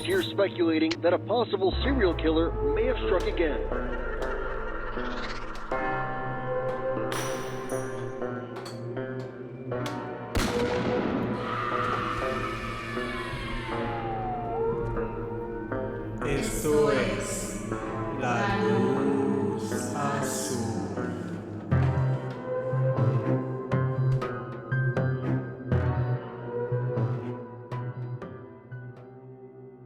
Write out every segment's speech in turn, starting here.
authorities here speculating that a possible serial killer may have struck again. Esto es La Luz Azul.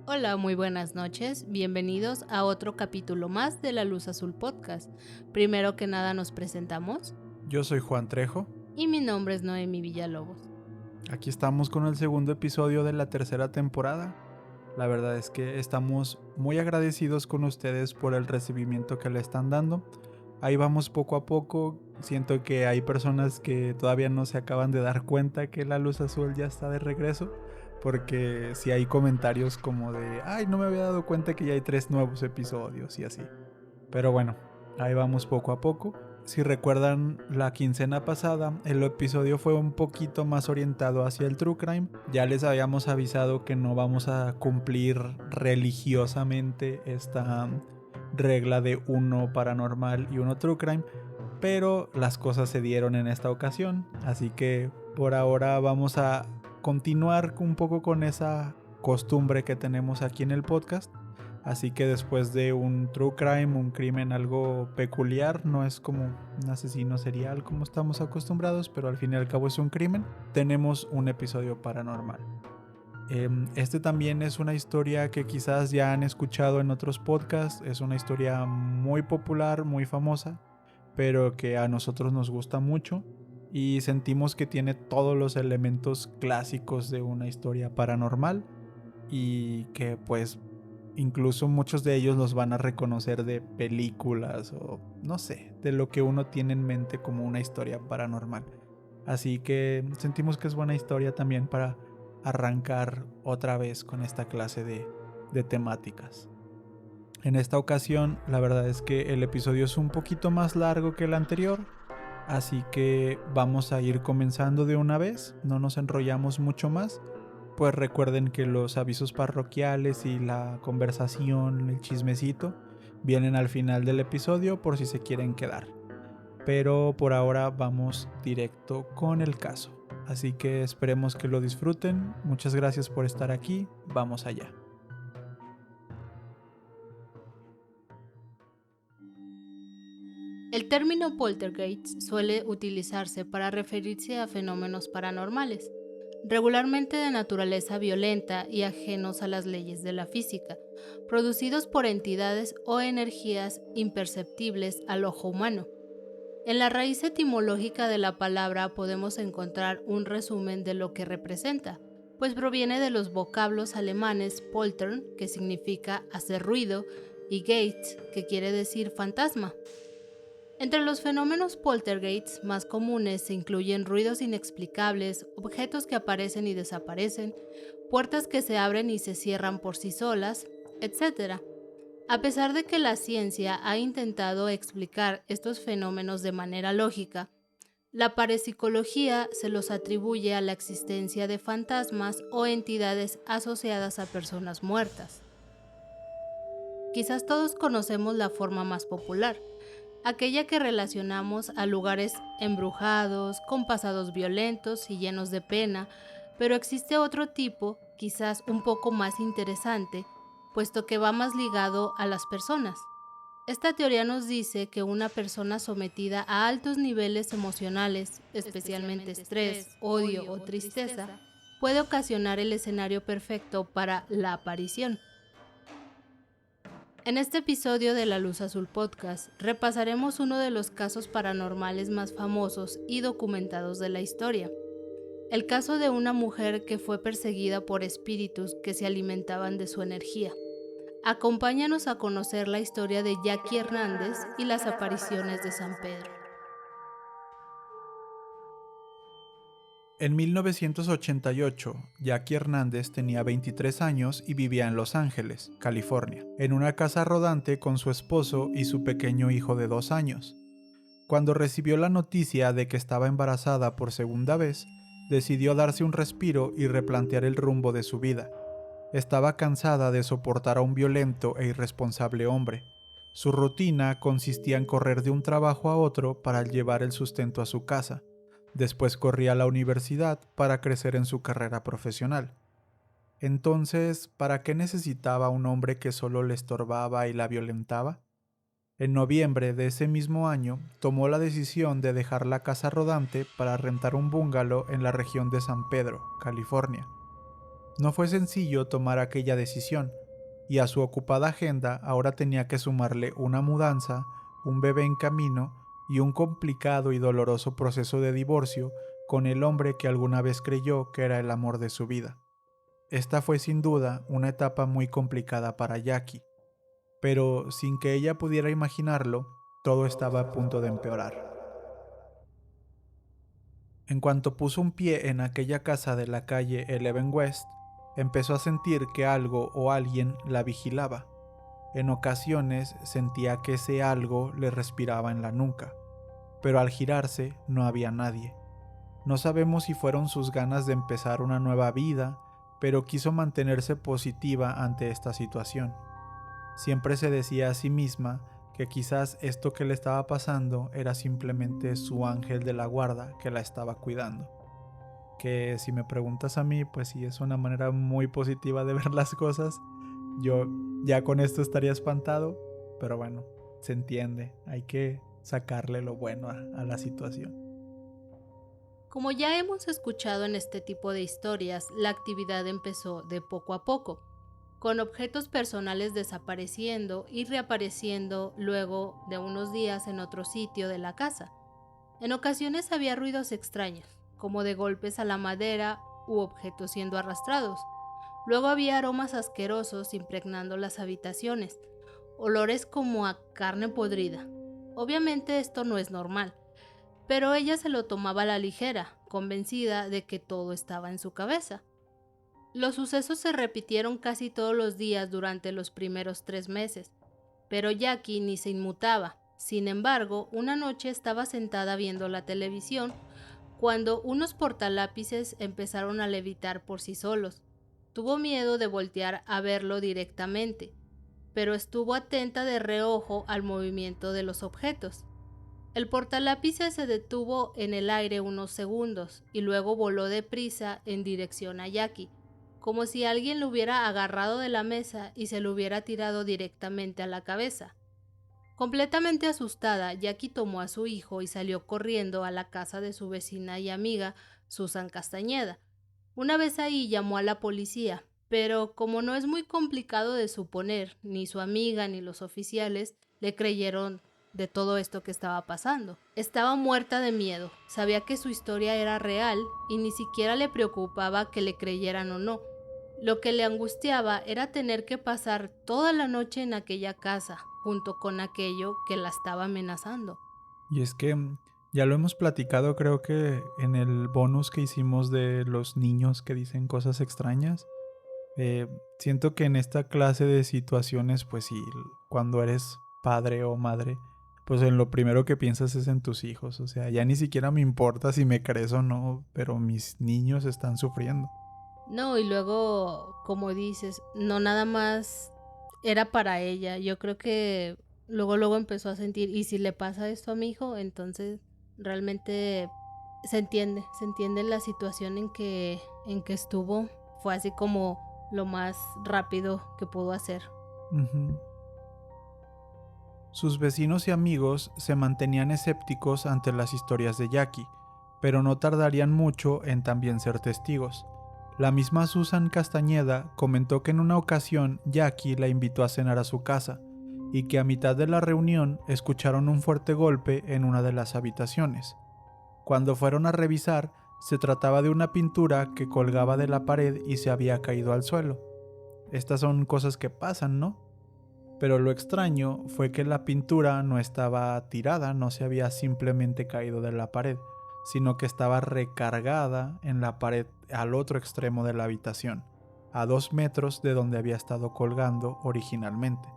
Hola, muy buenas noches. Bienvenidos a otro capítulo más de La Luz Azul Podcast. Primero que nada nos presentamos. Yo soy Juan Trejo. Y mi nombre es Noemi Villalobos. Aquí estamos con el segundo episodio de la tercera temporada. La verdad es que estamos muy agradecidos con ustedes por el recibimiento que le están dando. Ahí vamos poco a poco. Siento que hay personas que todavía no se acaban de dar cuenta que La Luz Azul ya está de regreso. Porque si hay comentarios como de, ay, no me había dado cuenta que ya hay 3 nuevos episodios y así. Pero bueno, ahí vamos poco a poco. Si recuerdan la quincena pasada, el episodio fue un poquito más orientado hacia el True Crime. Ya les habíamos avisado que no vamos a cumplir religiosamente esta regla de uno paranormal y uno True Crime. Pero las cosas se dieron en esta ocasión. Así que por ahora vamos a continuar un poco con esa costumbre que tenemos aquí en el podcast. Así que después de un true crime, un crimen algo peculiar, no es como un asesino serial como estamos acostumbrados, pero al fin y al cabo es un crimen, tenemos un episodio paranormal. Este también es una historia que quizás ya han escuchado en otros podcasts, es una historia muy popular, muy famosa, pero que a nosotros nos gusta mucho. Y sentimos que tiene todos los elementos clásicos de una historia paranormal y que pues incluso muchos de ellos los van a reconocer de películas o no sé, de lo que uno tiene en mente como una historia paranormal. Así que sentimos que es buena historia también para arrancar otra vez con esta clase de temáticas. En esta ocasión la verdad es que el episodio es un poquito más largo que el anterior. Así que vamos a ir comenzando de una vez, no nos enrollamos mucho más. Pues recuerden que los avisos parroquiales y la conversación, el chismecito, vienen al final del episodio por si se quieren quedar. Pero por ahora vamos directo con el caso. Así que esperemos que lo disfruten. Muchas gracias por estar aquí. Vamos allá. El término poltergeist suele utilizarse para referirse a fenómenos paranormales, regularmente de naturaleza violenta y ajenos a las leyes de la física, producidos por entidades o energías imperceptibles al ojo humano. En la raíz etimológica de la palabra podemos encontrar un resumen de lo que representa, pues proviene de los vocablos alemanes poltern, que significa hacer ruido, y geist, que quiere decir fantasma. Entre los fenómenos poltergeists más comunes se incluyen ruidos inexplicables, objetos que aparecen y desaparecen, puertas que se abren y se cierran por sí solas, etc. A pesar de que la ciencia ha intentado explicar estos fenómenos de manera lógica, la parapsicología se los atribuye a la existencia de fantasmas o entidades asociadas a personas muertas. Quizás todos conocemos la forma más popular, aquella que relacionamos a lugares embrujados, con pasados violentos y llenos de pena, pero existe otro tipo, quizás un poco más interesante, puesto que va más ligado a las personas. Esta teoría nos dice que una persona sometida a altos niveles emocionales, especialmente estrés, odio o tristeza, puede ocasionar el escenario perfecto para la aparición. En este episodio de La Luz Azul Podcast repasaremos uno de los casos paranormales más famosos y documentados de la historia. El caso de una mujer que fue perseguida por espíritus que se alimentaban de su energía. Acompáñanos a conocer la historia de Jackie Hernández y las apariciones de San Pedro. En 1988, Jackie Hernández tenía 23 años y vivía en Los Ángeles, California, en una casa rodante con su esposo y su pequeño hijo de 2 años. Cuando recibió la noticia de que estaba embarazada por segunda vez, decidió darse un respiro y replantear el rumbo de su vida. Estaba cansada de soportar a un violento e irresponsable hombre. Su rutina consistía en correr de un trabajo a otro para llevar el sustento a su casa. Después corría a la universidad para crecer en su carrera profesional. Entonces, ¿para qué necesitaba un hombre que solo le estorbaba y la violentaba? En noviembre de ese mismo año, tomó la decisión de dejar la casa rodante para rentar un bungalow en la región de San Pedro, California. No fue sencillo tomar aquella decisión, y a su ocupada agenda ahora tenía que sumarle una mudanza, un bebé en camino y un complicado y doloroso proceso de divorcio con el hombre que alguna vez creyó que era el amor de su vida. Esta fue sin duda una etapa muy complicada para Jackie, pero sin que ella pudiera imaginarlo, todo estaba a punto de empeorar. En cuanto puso un pie en aquella casa de la calle Eleven West, empezó a sentir que algo o alguien la vigilaba. En ocasiones sentía que ese algo le respiraba en la nuca, pero al girarse no había nadie. No sabemos si fueron sus ganas de empezar una nueva vida, pero quiso mantenerse positiva ante esta situación. Siempre se decía a sí misma que quizás esto que le estaba pasando era simplemente su ángel de la guarda que la estaba cuidando. Que si me preguntas a mí, pues sí es una manera muy positiva de ver las cosas. Yo ya con esto estaría espantado, pero bueno, se entiende, hay que sacarle lo bueno a la situación. Como ya hemos escuchado en este tipo de historias, la actividad empezó de poco a poco, con objetos personales desapareciendo y reapareciendo luego de unos días en otro sitio de la casa. En ocasiones había ruidos extraños, como de golpes a la madera u objetos siendo arrastrados. Luego había aromas asquerosos impregnando las habitaciones, olores como a carne podrida. Obviamente esto no es normal, pero ella se lo tomaba a la ligera, convencida de que todo estaba en su cabeza. Los sucesos se repitieron casi todos los días durante los primeros 3 meses, pero Jackie ni se inmutaba. Sin embargo, una noche estaba sentada viendo la televisión cuando unos portalápices empezaron a levitar por sí solos. Tuvo miedo de voltear a verlo directamente, pero estuvo atenta de reojo al movimiento de los objetos. El portalápices se detuvo en el aire unos segundos y luego voló deprisa en dirección a Jackie, como si alguien lo hubiera agarrado de la mesa y se lo hubiera tirado directamente a la cabeza. Completamente asustada, Jackie tomó a su hijo y salió corriendo a la casa de su vecina y amiga, Susan Castañeda. Una vez ahí llamó a la policía, pero como no es muy complicado de suponer, ni su amiga ni los oficiales le creyeron de todo esto que estaba pasando. Estaba muerta de miedo, sabía que su historia era real y ni siquiera le preocupaba que le creyeran o no. Lo que le angustiaba era tener que pasar toda la noche en aquella casa, junto con aquello que la estaba amenazando. Y es que ya lo hemos platicado, creo que en el bonus que hicimos de los niños que dicen cosas extrañas. Siento que en esta clase de situaciones, pues sí, cuando eres padre o madre, pues en lo primero que piensas es en tus hijos. O sea, ya ni siquiera me importa si me crees o no, pero mis niños están sufriendo. No, y luego, como dices, no nada más era para ella. Yo creo que luego empezó a sentir, y si le pasa esto a mi hijo, entonces realmente se entiende la situación en que estuvo. Fue así como lo más rápido que pudo hacer. Ujú. Sus vecinos y amigos se mantenían escépticos ante las historias de Jackie, pero no tardarían mucho en también ser testigos. La misma Susan Castañeda comentó que en una ocasión Jackie la invitó a cenar a su casa y que a mitad de la reunión escucharon un fuerte golpe en una de las habitaciones. Cuando fueron a revisar, se trataba de una pintura que colgaba de la pared y se había caído al suelo. Estas son cosas que pasan, ¿no? Pero lo extraño fue que la pintura no estaba tirada, no se había simplemente caído de la pared, sino que estaba recargada en la pared al otro extremo de la habitación, a 2 metros de donde había estado colgando originalmente,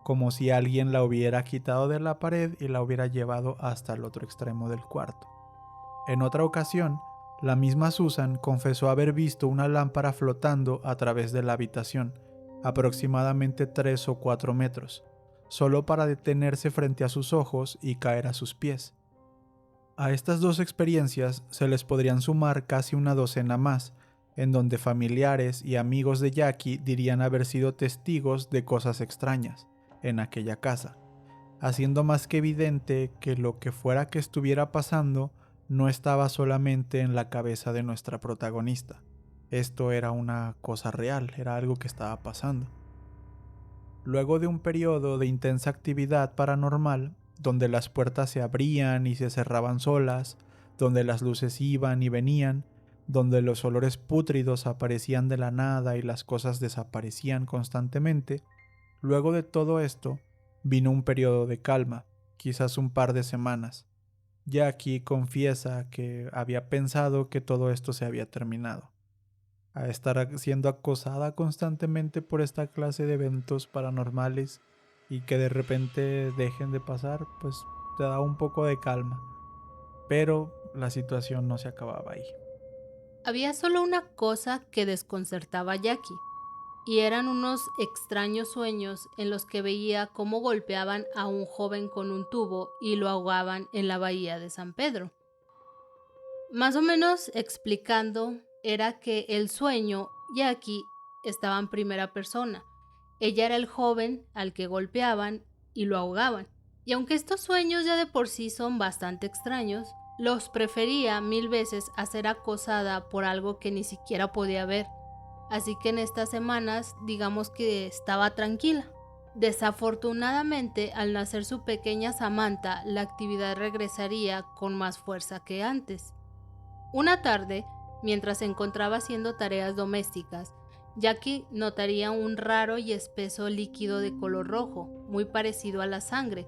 como si alguien la hubiera quitado de la pared y la hubiera llevado hasta el otro extremo del cuarto. En otra ocasión, La misma Susan confesó haber visto una lámpara flotando a través de la habitación, aproximadamente 3 o 4 metros, solo para detenerse frente a sus ojos y caer a sus pies. A estas dos experiencias se les podrían sumar casi una docena más, en donde familiares y amigos de Jackie dirían haber sido testigos de cosas extrañas en aquella casa, haciendo más que evidente que lo que fuera que estuviera pasando no estaba solamente en la cabeza de nuestra protagonista. Esto era una cosa real, era algo que estaba pasando. Luego de un periodo de intensa actividad paranormal, donde las puertas se abrían y se cerraban solas, donde las luces iban y venían, donde los olores pútridos aparecían de la nada y las cosas desaparecían constantemente, luego de todo esto, vino un periodo de calma, quizás un par de semanas. Jackie confiesa que había pensado que todo esto se había terminado. A estar siendo acosada constantemente por esta clase de eventos paranormales y que de repente dejen de pasar, pues te da un poco de calma. Pero la situación no se acababa ahí. Había solo una cosa que desconcertaba a Jackie, y eran unos extraños sueños en los que veía cómo golpeaban a un joven con un tubo y lo ahogaban en la bahía de San Pedro. Más o menos explicando, era que el sueño, Jackie, estaba en primera persona. Ella era el joven al que golpeaban y lo ahogaban. Y aunque estos sueños ya de por sí son bastante extraños, los prefería 1000 veces a ser acosada por algo que ni siquiera podía ver. Así que en estas semanas, digamos que estaba tranquila. Desafortunadamente, al nacer su pequeña Samantha, la actividad regresaría con más fuerza que antes. Una tarde, mientras se encontraba haciendo tareas domésticas, Jackie notaría un raro y espeso líquido de color rojo, muy parecido a la sangre.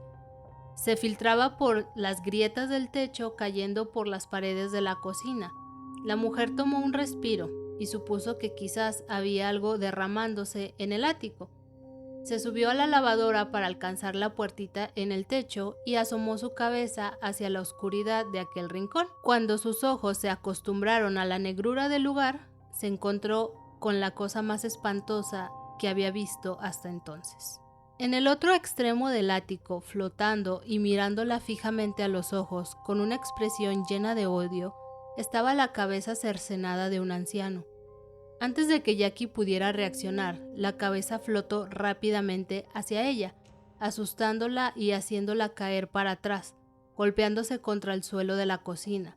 Se filtraba por las grietas del techo, cayendo por las paredes de la cocina. La mujer tomó un respiro y supuso que quizás había algo derramándose en el ático. Se subió a la lavadora para alcanzar la puertita en el techo y asomó su cabeza hacia la oscuridad de aquel rincón. Cuando sus ojos se acostumbraron a la negrura del lugar, se encontró con la cosa más espantosa que había visto hasta entonces. En el otro extremo del ático, flotando y mirándola fijamente a los ojos con una expresión llena de odio, estaba la cabeza cercenada de un anciano. Antes de que Jackie pudiera reaccionar, la cabeza flotó rápidamente hacia ella, asustándola y haciéndola caer para atrás, golpeándose contra el suelo de la cocina.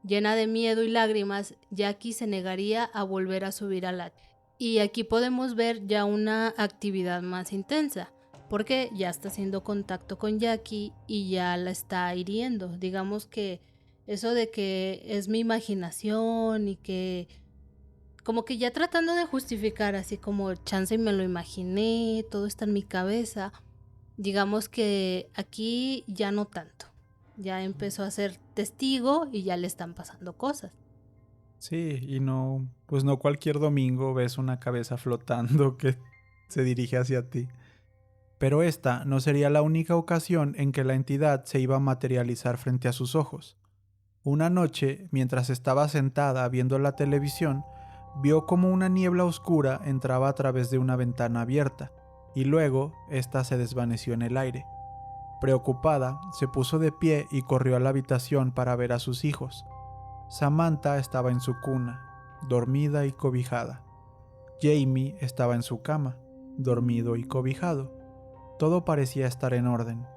Llena de miedo y lágrimas, Jackie se negaría a volver a subir al ático. Y aquí podemos ver ya una actividad más intensa, porque ya está haciendo contacto con Jackie y ya la está hiriendo. Digamos que eso de que es mi imaginación y que como que ya tratando de justificar, así como chance y me lo imaginé, todo está en mi cabeza. Digamos que aquí ya no tanto. Ya empezó a ser testigo y ya le están pasando cosas. Sí, y no, pues no cualquier domingo ves una cabeza flotando que se dirige hacia ti. Pero esta no sería la única ocasión en que la entidad se iba a materializar frente a sus ojos. Una noche, mientras estaba sentada viendo la televisión, vio como una niebla oscura entraba a través de una ventana abierta, y luego ésta se desvaneció en el aire. Preocupada, se puso de pie y corrió a la habitación para ver a sus hijos. Samantha estaba en su cuna, dormida y cobijada. Jamie estaba en su cama, dormido y cobijado. Todo parecía estar en orden,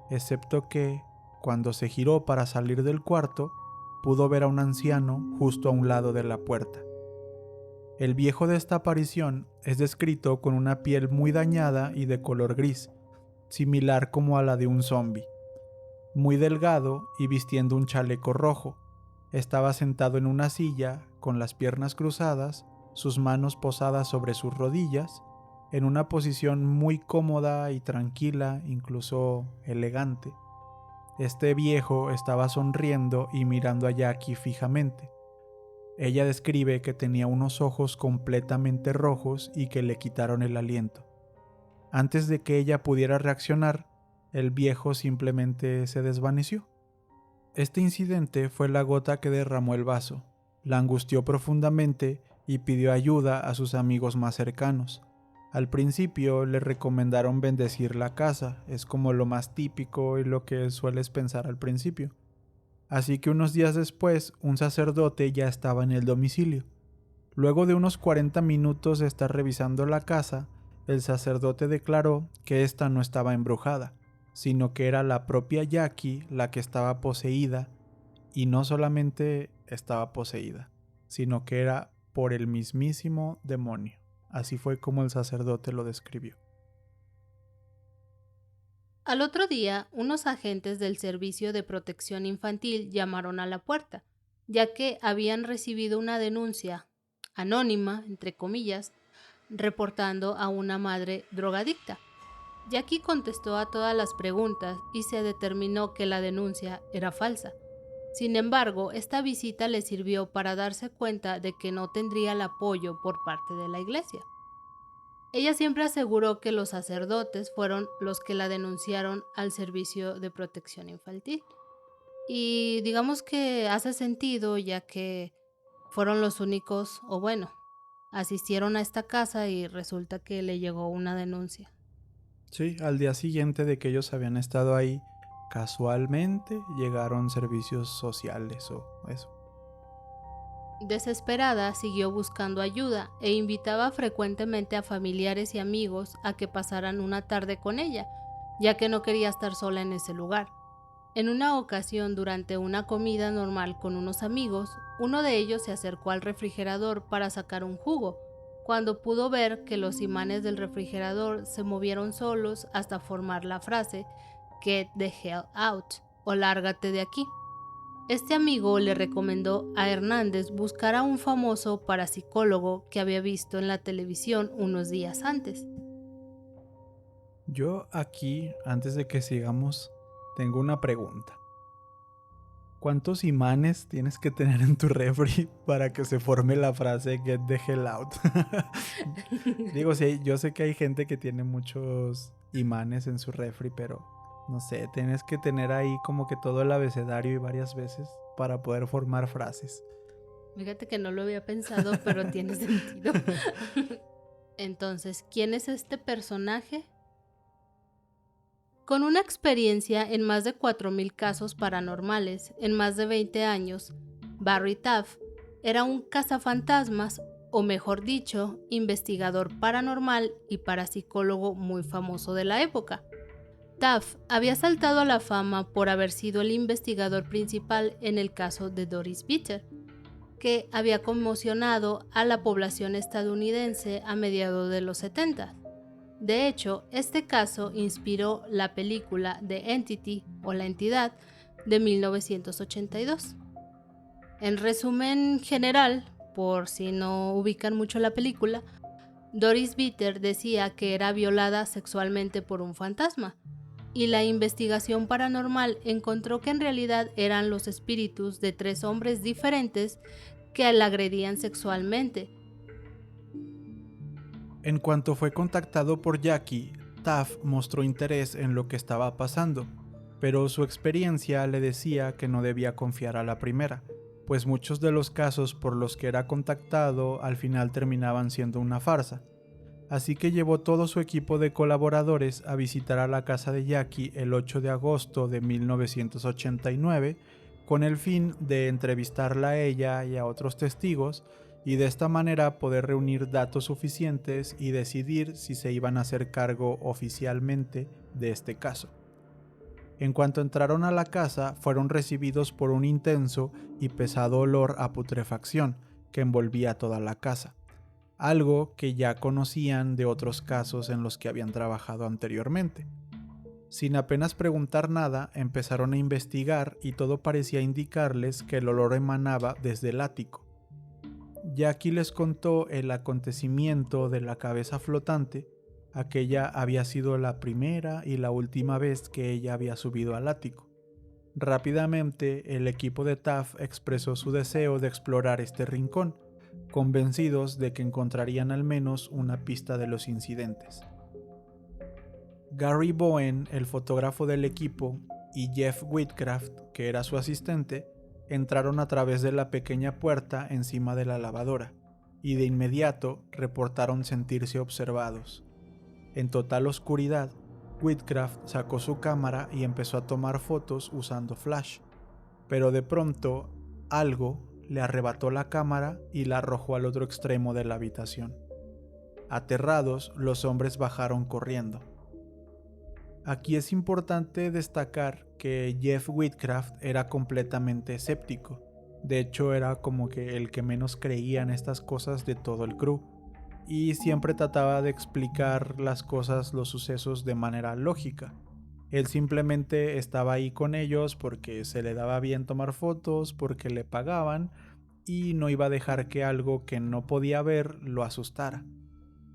excepto que, cuando se giró para salir del cuarto, pudo ver a un anciano justo a un lado de la puerta. El viejo de esta aparición es descrito con una piel muy dañada y de color gris, similar como a la de un zombi. Muy delgado y vistiendo un chaleco rojo, estaba sentado en una silla con las piernas cruzadas, sus manos posadas sobre sus rodillas, en una posición muy cómoda y tranquila, incluso elegante. Este viejo estaba sonriendo y mirando a Jackie fijamente. Ella describe que tenía unos ojos completamente rojos y que le quitaron el aliento. Antes de que ella pudiera reaccionar, el viejo simplemente se desvaneció. Este incidente fue la gota que derramó el vaso. La angustió profundamente y pidió ayuda a sus amigos más cercanos. Al principio le recomendaron bendecir la casa, es como lo más típico y lo que sueles pensar al principio. Así que unos días después, un sacerdote ya estaba en el domicilio. Luego de unos 40 minutos de estar revisando la casa, el sacerdote declaró que esta no estaba embrujada, sino que era la propia Jackie la que estaba poseída, y no solamente estaba poseída, sino que era por el mismísimo demonio. Así fue como el sacerdote lo describió. Al otro día, unos agentes del Servicio de Protección Infantil llamaron a la puerta, ya que habían recibido una denuncia anónima, entre comillas, reportando a una madre drogadicta. Jackie contestó a todas las preguntas y se determinó que la denuncia era falsa. Sin embargo, esta visita le sirvió para darse cuenta de que no tendría el apoyo por parte de la iglesia. Ella siempre aseguró que los sacerdotes fueron los que la denunciaron al Servicio de Protección Infantil. Y digamos que hace sentido, ya que fueron los únicos, o bueno, asistieron a esta casa y resulta que le llegó una denuncia. Sí, al día siguiente de que ellos habían estado ahí, casualmente llegaron servicios sociales o eso. Desesperada, siguió buscando ayuda e invitaba frecuentemente a familiares y amigos a que pasaran una tarde con ella, ya que no quería estar sola en ese lugar. En una ocasión, durante una comida normal con unos amigos, uno de ellos se acercó al refrigerador para sacar un jugo, cuando pudo ver que los imanes del refrigerador se movieron solos hasta formar la frase "Get the hell out" o "Lárgate de aquí". Este amigo le recomendó a Hernández buscar a un famoso parapsicólogo que había visto en la televisión unos días antes. Yo aquí, antes de que sigamos, tengo una pregunta. ¿Cuántos imanes tienes que tener en tu refri para que se forme la frase "Get the hell out"? Digo, sí, yo sé que hay gente que tiene muchos imanes en su refri, pero no sé, tienes que tener ahí como que todo el abecedario y varias veces para poder formar frases. Fíjate que no lo había pensado, pero tiene sentido. Entonces, ¿quién es este personaje? Con una experiencia en más de 4,000 casos paranormales en más de 20 años, Barry Taff era un cazafantasmas, o mejor dicho, investigador paranormal y parapsicólogo muy famoso de la época. Taff había saltado a la fama por haber sido el investigador principal en el caso de Doris Bitter, que había conmocionado a la población estadounidense a mediados de los 70. De hecho, este caso inspiró la película The Entity o La Entidad de 1982. En resumen general, por si no ubican mucho la película, Doris Bitter decía que era violada sexualmente por un fantasma, y la investigación paranormal encontró que en realidad eran los espíritus de 3 hombres diferentes que la agredían sexualmente. En cuanto fue contactado por Jackie, Taff mostró interés en lo que estaba pasando, pero su experiencia le decía que no debía confiar a la primera, pues muchos de los casos por los que era contactado al final terminaban siendo una farsa. Así que llevó todo su equipo de colaboradores a visitar a la casa de Jackie el 8 de agosto de 1989 con el fin de entrevistarla a ella y a otros testigos y de esta manera poder reunir datos suficientes y decidir si se iban a hacer cargo oficialmente de este caso. En cuanto entraron a la casa, fueron recibidos por un intenso y pesado olor a putrefacción que envolvía toda la casa, algo que ya conocían de otros casos en los que habían trabajado anteriormente. Sin apenas preguntar nada, empezaron a investigar y todo parecía indicarles que el olor emanaba desde el ático. Jackie les contó el acontecimiento de la cabeza flotante. Aquella había sido la primera y la última vez que ella había subido al ático. Rápidamente, el equipo de Taff expresó su deseo de explorar este rincón, convencidos de que encontrarían al menos una pista de los incidentes. Gary Bowen, el fotógrafo del equipo, y Jeff Whitcraft, que era su asistente, entraron a través de la pequeña puerta encima de la lavadora y de inmediato reportaron sentirse observados. En total oscuridad, Whitcraft sacó su cámara y empezó a tomar fotos usando flash, pero de pronto algo le arrebató la cámara y la arrojó al otro extremo de la habitación. Aterrados, los hombres bajaron corriendo. Aquí es importante destacar que Jeff Whitcraft era completamente escéptico. De hecho, era como que el que menos creía en estas cosas de todo el crew, y siempre trataba de explicar las cosas, los sucesos de manera lógica. Él simplemente estaba ahí con ellos porque se le daba bien tomar fotos, porque le pagaban, y no iba a dejar que algo que no podía ver lo asustara.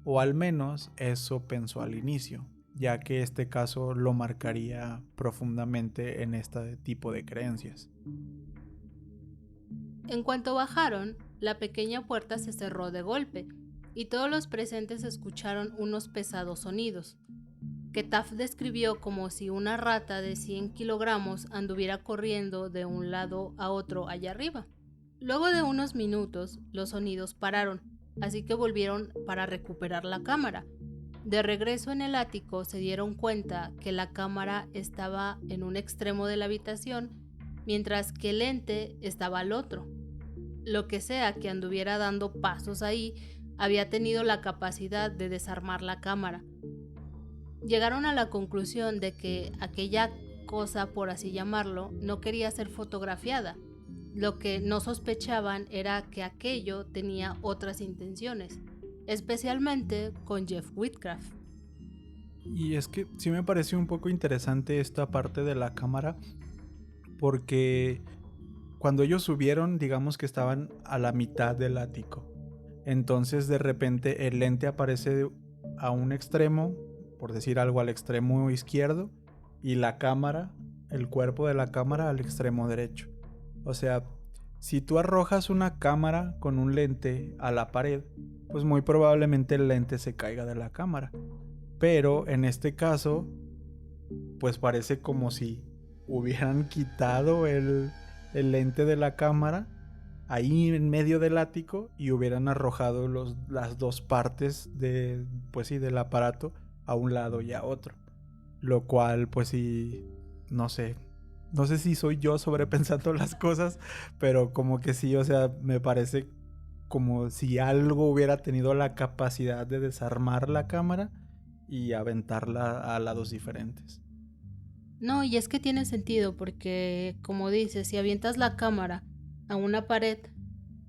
O al menos eso pensó al inicio, ya que este caso lo marcaría profundamente en este tipo de creencias. En cuanto bajaron, la pequeña puerta se cerró de golpe y todos los presentes escucharon unos pesados sonidos, que Taft describió como si una rata de 100 kilogramos anduviera corriendo de un lado a otro allá arriba. Luego de unos minutos, los sonidos pararon, así que volvieron para recuperar la cámara. De regreso en el ático se dieron cuenta que la cámara estaba en un extremo de la habitación, mientras que el ente estaba al otro. Lo que sea que anduviera dando pasos ahí, había tenido la capacidad de desarmar la cámara. Llegaron a la conclusión de que aquella cosa, por así llamarlo, no quería ser fotografiada. Lo que no sospechaban era que aquello tenía otras intenciones, especialmente con Jeff Whitcraft. Y es que sí me pareció un poco interesante esta parte de la cámara, porque cuando ellos subieron, digamos que estaban a la mitad del ático. Entonces de repente el lente aparece a un extremo, por decir algo, al extremo izquierdo, y la cámara, el cuerpo de la cámara al extremo derecho. O sea, si tú arrojas una cámara con un lente a la pared, pues muy probablemente el lente se caiga de la cámara. Pero en este caso, pues parece como si hubieran quitado el lente de la cámara ahí en medio del ático y hubieran arrojado las dos partes del aparato a un lado y a otro. Lo cual, pues sí, no sé si soy yo sobrepensando las cosas, pero como que sí, o sea, me parece como si algo hubiera tenido la capacidad de desarmar la cámara y aventarla a lados diferentes. No, y es que tiene sentido porque, como dices, si avientas la cámara a una pared,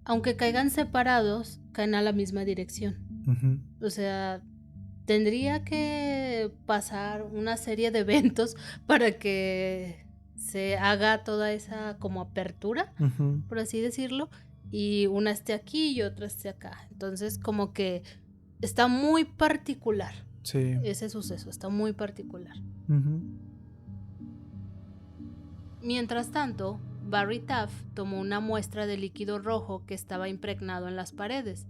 aunque caigan separados, caen a la misma dirección. Uh-huh. O sea, tendría que pasar una serie de eventos para que se haga toda esa como apertura, Uh-huh. por así decirlo, y una esté aquí y otra esté acá. Entonces, como que está muy particular. Sí. Ese suceso está muy particular. Uh-huh. Mientras tanto, Barry Taft tomó una muestra de líquido rojo que estaba impregnado en las paredes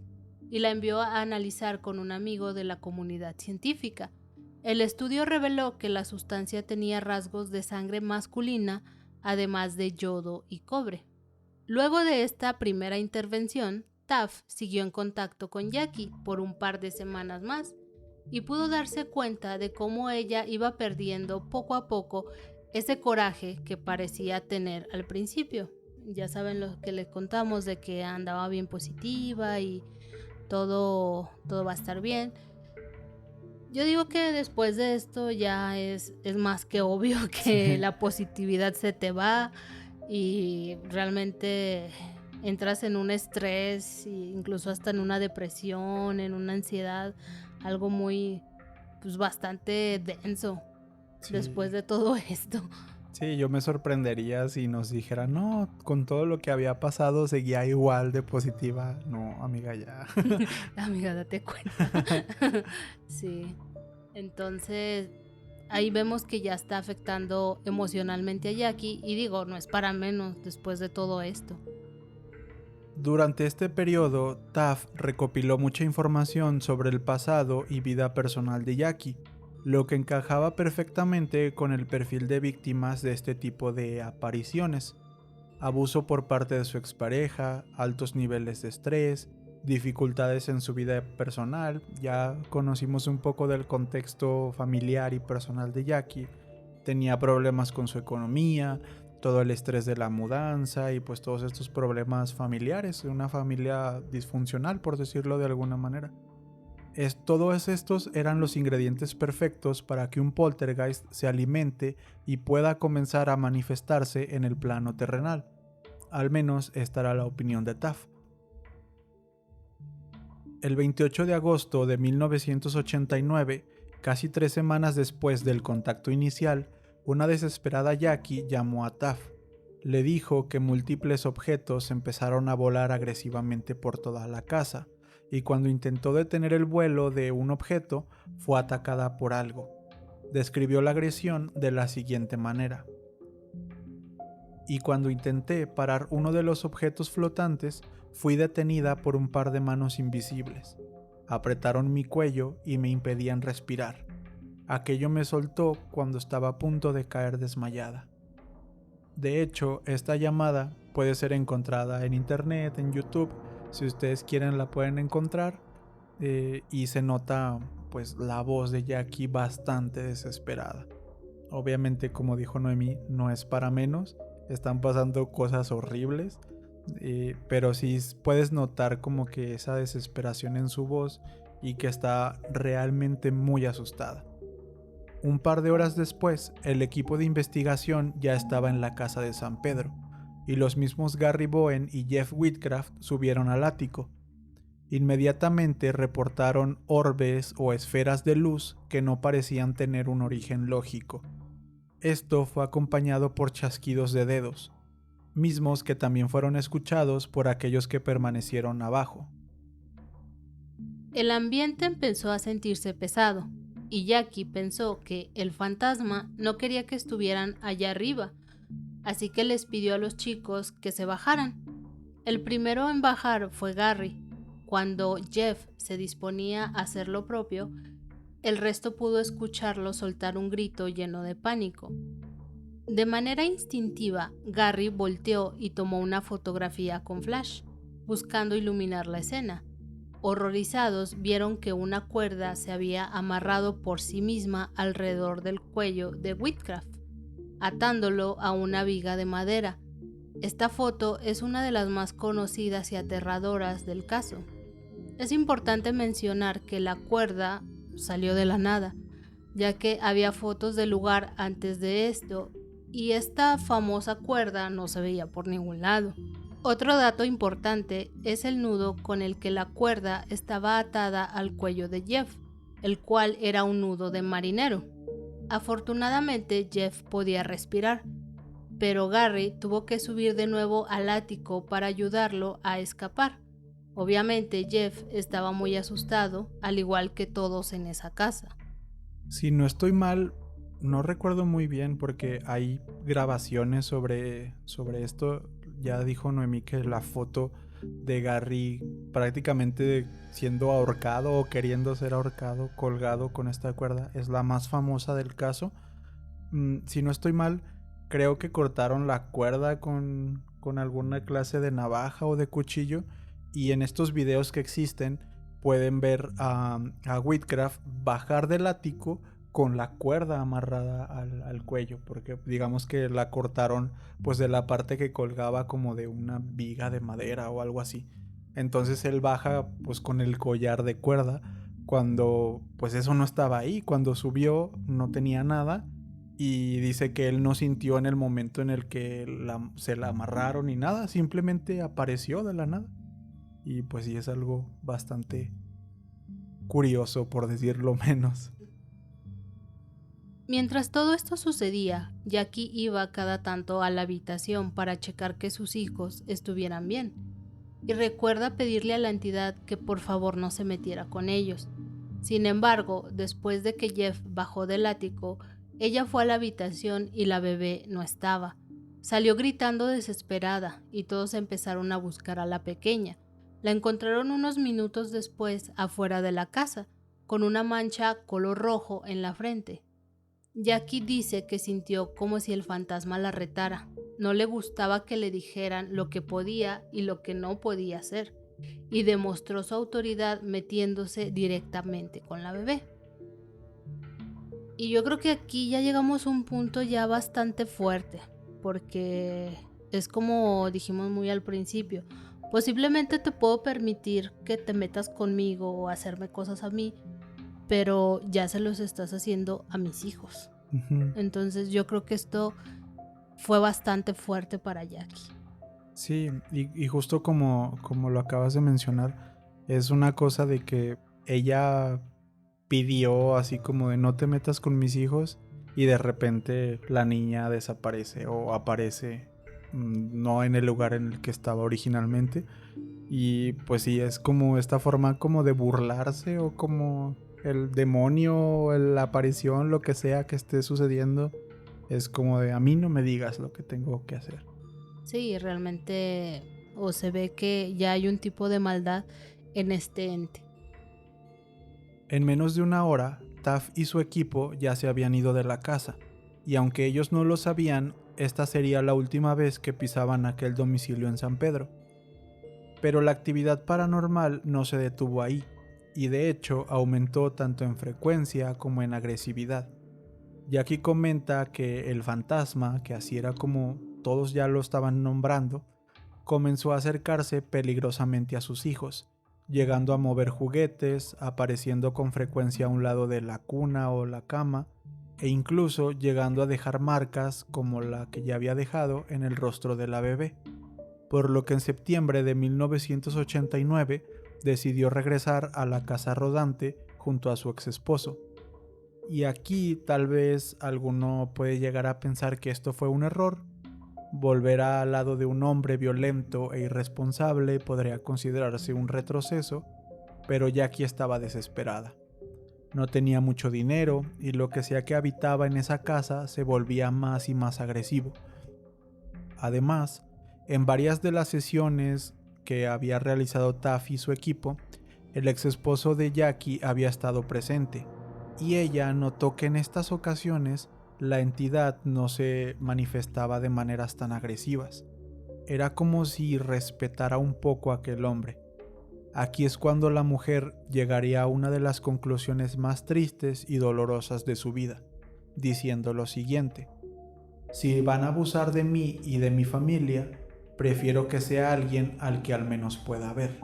y la envió a analizar con un amigo de la comunidad científica. El estudio reveló que la sustancia tenía rasgos de sangre masculina, además de yodo y cobre. Luego de esta primera intervención, Taft siguió en contacto con Jackie por un par de semanas más y pudo darse cuenta de cómo ella iba perdiendo poco a poco ese coraje que parecía tener al principio. Ya saben lo que les contamos de que andaba bien positiva y todo va a estar bien. Yo digo que después de esto ya es más que obvio que la positividad se te va y realmente entras en un estrés, incluso hasta en una depresión, en una ansiedad, algo muy, pues bastante denso. Sí. Después de todo esto. Sí, yo me sorprendería si nos dijeran, no, con todo lo que había pasado seguía igual de positiva. No, amiga, ya. Amiga, date cuenta. Sí. Entonces, ahí vemos que ya está afectando emocionalmente a Jackie. Y digo, no es para menos después de todo esto. Durante este periodo, Taft recopiló mucha información sobre el pasado y vida personal de Jackie, lo que encajaba perfectamente con el perfil de víctimas de este tipo de apariciones. abuso por parte de su expareja, altos niveles de estrés, dificultades en su vida personal. Ya conocimos un poco del contexto familiar y personal de Jackie. Tenía problemas con su economía, todo el estrés de la mudanza y pues todos estos problemas familiares, una familia disfuncional, por decirlo de alguna manera. Todos estos eran los ingredientes perfectos para que un poltergeist se alimente y pueda comenzar a manifestarse en el plano terrenal. Al menos esta era la opinión de Taft. El 28 de agosto de 1989, casi 3 semanas después del contacto inicial, una desesperada Jackie llamó a Taft. Le dijo que múltiples objetos empezaron a volar agresivamente por toda la casa, y cuando intentó detener el vuelo de un objeto, fue atacada por algo. Describió la agresión de la siguiente manera: y cuando intenté parar uno de los objetos flotantes, fui detenida por un par de manos invisibles. Apretaron mi cuello y me impedían respirar. Aquello me soltó cuando estaba a punto de caer desmayada. De hecho, esta llamada puede ser encontrada en internet, en YouTube. Si ustedes quieren la pueden encontrar, y se nota pues la voz de Jackie bastante desesperada. Obviamente, como dijo Noemí, no es para menos. Están pasando cosas horribles, pero sí puedes notar como que esa desesperación en su voz y que está realmente muy asustada. Un par de horas después, el equipo de investigación ya estaba en la casa de San Pedro, y los mismos Gary Bowen y Jeff Whitcraft subieron al ático. Inmediatamente reportaron orbes o esferas de luz que no parecían tener un origen lógico. Esto fue acompañado por chasquidos de dedos, mismos que también fueron escuchados por aquellos que permanecieron abajo. El ambiente empezó a sentirse pesado, y Jackie pensó que el fantasma no quería que estuvieran allá arriba, así que les pidió a los chicos que se bajaran. El primero en bajar fue Gary. Cuando Jeff se disponía a hacer lo propio, el resto pudo escucharlo soltar un grito lleno de pánico. De manera instintiva, Gary volteó y tomó una fotografía con flash, buscando iluminar la escena. Horrorizados, vieron que una cuerda se había amarrado por sí misma alrededor del cuello de Whitcraft, atándolo a una viga de madera. Esta foto es una de las más conocidas y aterradoras del caso. Es importante mencionar que la cuerda salió de la nada, ya que había fotos del lugar antes de esto, y esta famosa cuerda no se veía por ningún lado. Otro dato importante es el nudo con el que la cuerda estaba atada al cuello de Jeff, el cual era un nudo de marinero. Afortunadamente Jeff podía respirar, pero Gary tuvo que subir de nuevo al ático para ayudarlo a escapar. Obviamente Jeff estaba muy asustado, al igual que todos en esa casa. Si no estoy mal, no recuerdo muy bien porque hay grabaciones sobre esto. Ya dijo Noemí que la foto de Gary prácticamente siendo ahorcado o queriendo ser ahorcado, colgado con esta cuerda, es la más famosa del caso. Si no estoy mal, creo que cortaron la cuerda con alguna clase de navaja o de cuchillo, y en estos videos que existen pueden ver a Whitcraft bajar del ático con la cuerda amarrada al cuello, porque digamos que la cortaron pues de la parte que colgaba como de una viga de madera o algo así. Entonces él baja pues con el collar de cuerda, cuando pues eso no estaba ahí. Cuando subió no tenía nada, y dice que él no sintió en el momento en el que se la amarraron ni nada, simplemente apareció de la nada. Y pues sí, es algo bastante curioso, por decirlo menos. Mientras todo esto sucedía, Jackie iba cada tanto a la habitación para checar que sus hijos estuvieran bien, y recuerda pedirle a la entidad que por favor no se metiera con ellos. Sin embargo, después de que Jeff bajó del ático, ella fue a la habitación y la bebé no estaba. Salió gritando desesperada y todos empezaron a buscar a la pequeña. La encontraron unos minutos después afuera de la casa, con una mancha color rojo en la frente. Jackie dice que sintió como si el fantasma la retara. No le gustaba que le dijeran lo que podía y lo que no podía hacer, y demostró su autoridad metiéndose directamente con la bebé. Y yo creo que aquí ya llegamos a un punto ya bastante fuerte, porque es como dijimos muy al principio, posiblemente te puedo permitir que te metas conmigo o hacerme cosas a mí, pero ya se los estás haciendo a mis hijos. Ujú. Entonces yo creo que esto fue bastante fuerte para Jackie. Sí, y justo como lo acabas de mencionar, es una cosa de que ella pidió así como de no te metas con mis hijos y de repente la niña desaparece o aparece no en el lugar en el que estaba originalmente. Y pues sí, es como esta forma como de burlarse o como el demonio o la aparición, lo que sea que esté sucediendo, es como de a mí no me digas lo que tengo que hacer. Sí, realmente o se ve que ya hay un tipo de maldad en este ente. En menos de una hora, Taff y su equipo ya se habían ido de la casa, y aunque ellos no lo sabían, esta sería la última vez que pisaban aquel domicilio en San Pedro. Pero la actividad paranormal no se detuvo ahí, y de hecho aumentó tanto en frecuencia como en agresividad. Jackie comenta que el fantasma, que así era como todos ya lo estaban nombrando, comenzó a acercarse peligrosamente a sus hijos, llegando a mover juguetes, apareciendo con frecuencia a un lado de la cuna o la cama, e incluso llegando a dejar marcas como la que ya había dejado en el rostro de la bebé, por lo que en septiembre de 1989 decidió regresar a la casa rodante junto a su ex esposo. Y aquí tal vez alguno puede llegar a pensar que esto fue un error. Volver al lado de un hombre violento e irresponsable podría considerarse un retroceso, pero Jackie estaba desesperada. No tenía mucho dinero y lo que sea que habitaba en esa casa se volvía más y más agresivo. Además, en varias de las sesiones que había realizado Taff y su equipo, el ex esposo de Jackie había estado presente, y ella notó que en estas ocasiones la entidad no se manifestaba de maneras tan agresivas. Era como si respetara un poco a aquel hombre. Aquí es cuando la mujer llegaría a una de las conclusiones más tristes y dolorosas de su vida, diciendo lo siguiente: si van a abusar de mí y de mi familia, prefiero que sea alguien al que al menos pueda ver.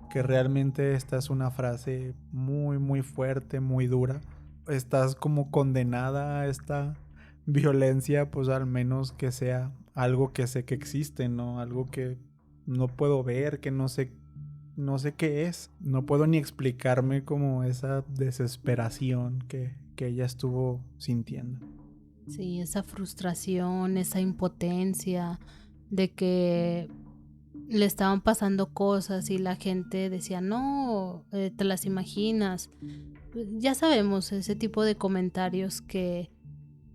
Que realmente esta es una frase muy muy fuerte, muy dura. Estás como condenada a esta violencia, pues al menos que sea algo que sé que existe, ¿no? Algo que no puedo ver, que no sé qué es. No puedo ni explicarme como esa desesperación que ella estuvo sintiendo. Sí, esa frustración, esa impotencia de que le estaban pasando cosas y la gente decía, no, te las imaginas. Ya sabemos ese tipo de comentarios que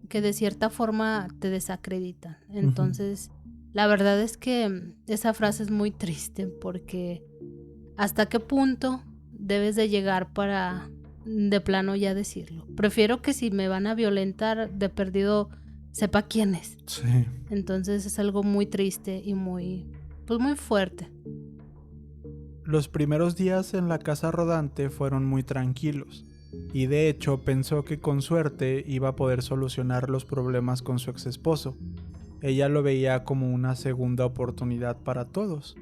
de cierta forma te desacreditan. Entonces, la verdad es que esa frase es muy triste porque ¿hasta qué punto debes de llegar para de plano ya decirlo? Prefiero que si me van a violentar de perdido sepa quién es. Sí. Entonces es algo muy triste y muy, pues muy fuerte. Los primeros días en la casa rodante fueron muy tranquilos, y de hecho pensó que con suerte iba a poder solucionar los problemas con su ex esposo. Ella lo veía como una segunda oportunidad para todos.